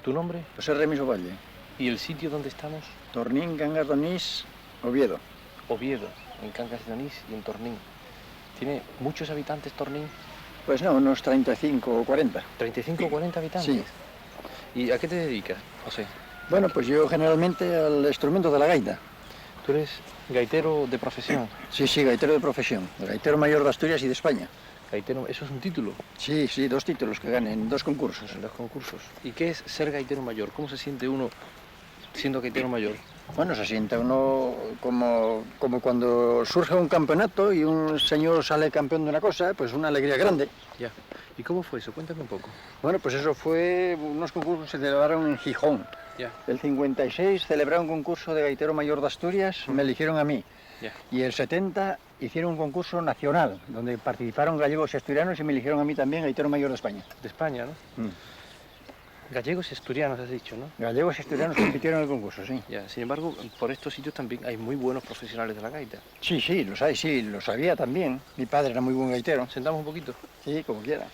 ¿Tu nombre? José Remis Ovalle. ¿Y el sitio donde estamos? Tornín, Cangas de Onís, Oviedo. Oviedo, en Cangas de Onís y en Tornín. ¿Tiene muchos habitantes Tornín? Pues no, unos 35 o 40. ¿35 o 40 habitantes? Sí. ¿Y a qué te dedicas, José? Bueno, pues yo generalmente al instrumento de la gaita. Tú eres gaitero de profesión. Sí, gaitero de profesión. Gaitero mayor de Asturias y de España. Gaitero, ¿eso es un título? Sí, 2 títulos que gané en 2 concursos. En 2 concursos. ¿Y qué es ser gaitero mayor? ¿Cómo se siente uno siendo gaitero mayor? Bueno, se siente uno como cuando surge un campeonato y un señor sale campeón de una cosa, pues una alegría grande. Ya. ¿Y cómo fue eso? Cuéntame un poco. Bueno, pues eso fue, unos concursos que se celebraron en Gijón. Ya. El 56 celebraron un concurso de gaitero mayor de Asturias, me eligieron a mí. Ya. Y el 70 hicieron un concurso nacional, donde participaron gallegos y asturianos y me eligieron a mí también gaitero mayor de España. De España, ¿no? Gallegos y asturianos has dicho, ¿no? Gallegos y asturianos compitieron en el concurso, sí. Ya. Sin embargo, por estos sitios también hay muy buenos profesionales de la gaita. Sí, los hay, sí, lo sabía también. Mi padre era muy buen gaitero. ¿Sentamos un poquito? Sí, como quiera.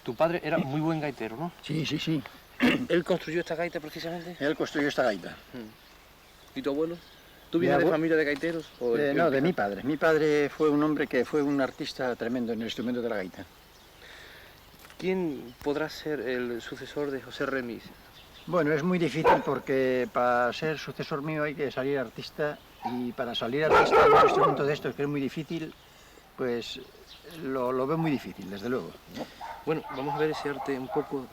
Tu padre era muy buen gaitero, ¿no? Sí. ¿Él construyó esta gaita precisamente? Él construyó esta gaita. ¿Y tu abuelo? ¿Tú vienes de familia de gaiteros? No, de mi padre. Mi padre fue un hombre que fue un artista tremendo en el instrumento de la gaita. ¿Quién podrá ser el sucesor de José Remis? Bueno, es muy difícil porque para ser sucesor mío hay que salir artista y para salir artista en un instrumento de estos que es muy difícil, pues lo veo muy difícil, desde luego. Bueno, vamos a ver ese arte un poco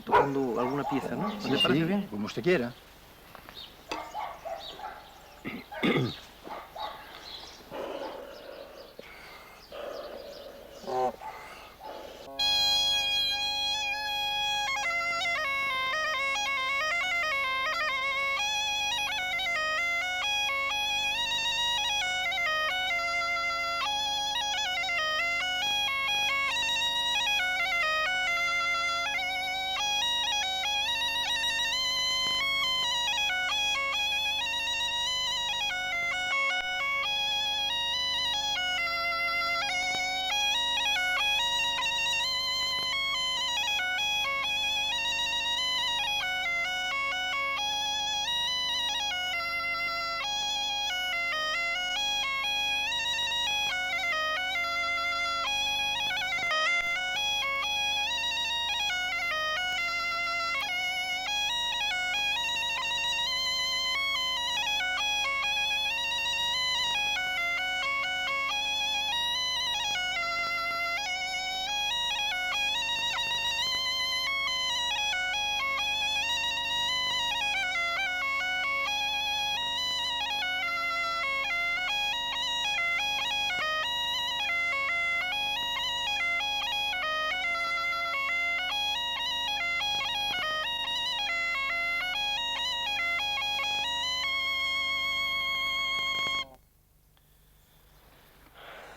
tocando alguna pieza, ¿no? Sí, ¿Te parece bien? Como usted quiera.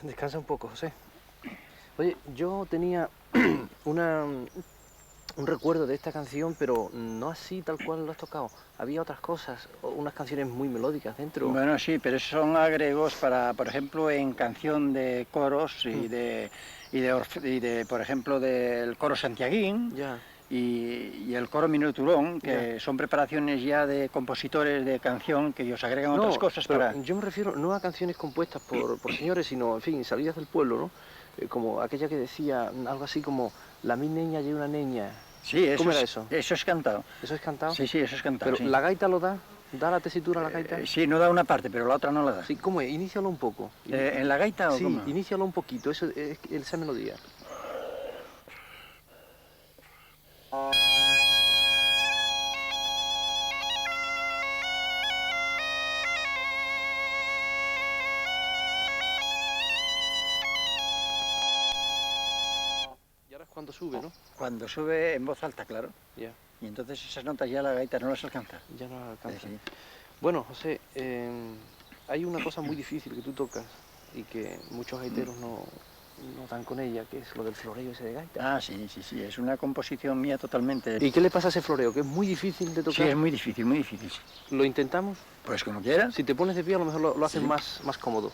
Descansa un poco, José. Oye, yo tenía un recuerdo de esta canción, pero no así tal cual lo has tocado. Había otras cosas, unas canciones muy melódicas dentro. Bueno, sí, pero son agregos para, por ejemplo, en canción de coros y de, por ejemplo, del coro santiaguín. Ya. Y el coro Minuturón, que son preparaciones ya de compositores de canción que ellos agregan otras cosas pero para... yo me refiero no a canciones compuestas por señores, sino, en fin, salidas del pueblo, ¿no? Como aquella que decía algo así como, la mi niña y una niña. Sí, ¿Cómo era eso? Eso es cantado. ¿Eso es cantado? Sí, eso es cantado. Pero sí. ¿la gaita lo da? ¿Da la tesitura a la gaita? Sí, no da una parte, pero la otra no la da. Sí, ¿cómo es? Inícialo un poco. ¿En la gaita o sí, cómo? inícialo un poquito, eso es esa melodía. Y ahora es cuando sube, ¿no? Cuando sube en voz alta, claro. Ya. Y entonces esas notas ya la gaita no las alcanza. Ya no la alcanza. Sí. Bueno, José, hay una cosa muy difícil que tú tocas y que muchos gaiteros no dan con ella, que es lo del floreo ese de gaita. Ah, sí, es una composición mía totalmente. ¿Y qué le pasa a ese floreo? Que es muy difícil de tocar. Sí, es muy difícil, muy difícil. ¿Lo intentamos? Pues como quieras. Si te pones de pie a lo mejor lo haces más cómodo.